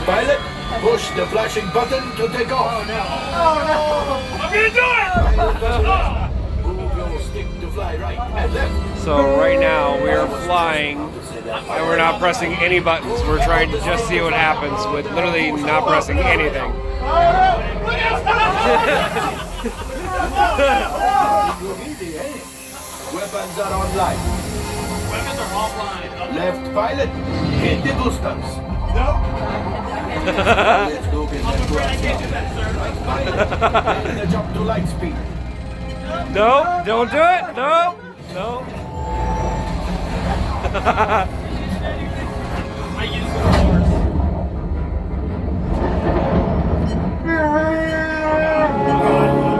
Pilot, push the flashing button to take off. Oh no! I'm gonna do it! Move your stick to fly right and left. So right now we are flying and we're not pressing any buttons. We're trying to just see what happens with literally not pressing anything. Weapons are online. Weapons are offline. Left pilot, hit the boosters. Nope. Let's go get I'm that afraid I glass can't do down. that, sir. Right pilot, make the jump to light speed. No, don't do it. No, no. I use the force.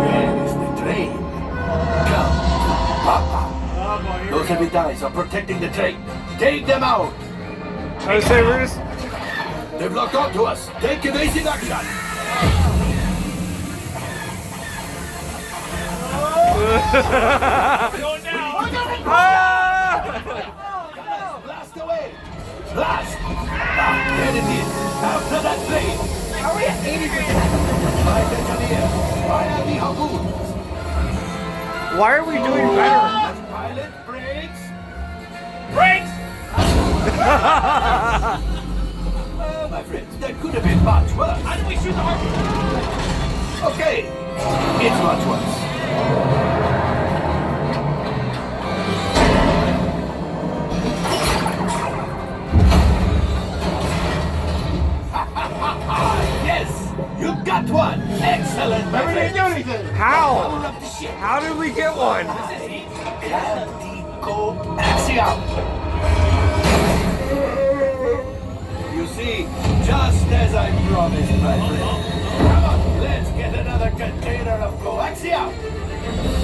There is the train. Come, Papa. Oh boy, here we Those go. heavy guys are protecting the train. Take them out. I would say we're just. They've locked onto us. Take evasive action. Going now. Blast away. Blast. There it is. After that train. Are we at 80%? Flight engineer. Fire the harpoons. Why are we doing better? Pilot brakes. Brakes! Oh, my friends, that could have been much worse. How did we shoot the harpoon? Okay, it's much worse. Yes, you got one. Excellent, my friend. How? Power up the ship. How did we get one? Go axial. You see, just as I promised, my friend. Come on, let's get another container of coaxial.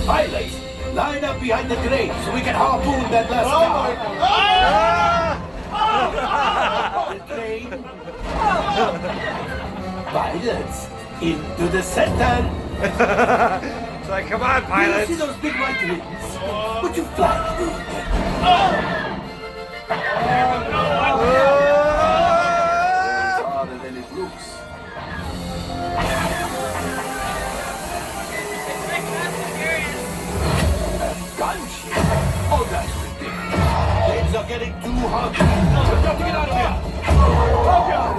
Pilots, line up behind the crane so we can harpoon that last car. The train. Pilots, into the center. It's like, come on, You pilots. see those big white rings? Would you fly through them? Harder than it looks. Gunship? Oh, that's ridiculous. Things are getting too hot. We've got to get out of here. Oh, God.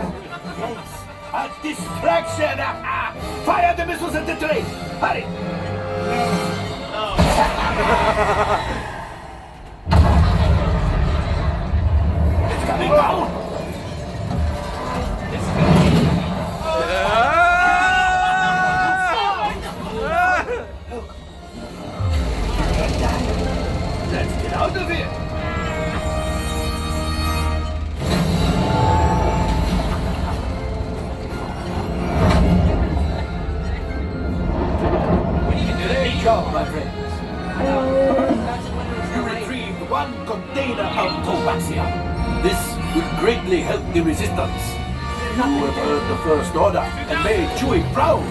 Yes, a distraction. Fire the missiles at the train. Hurry. It's coming down. Let's get out of here. Great job, my friends. You retrieved one container of coaxium. This will greatly help the resistance. You have earned the First Order and made Chewie proud.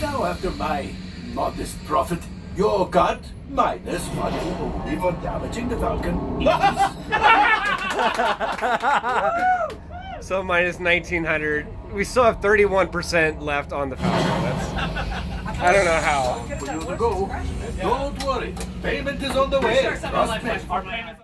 Now, after my modest profit, your cut minus money only for damaging the Falcon. So minus 1900. We still have 31% left on the Falcon. That's. I don't know how. For you to go. Don't worry, payment is on the way. Our Trust me. payments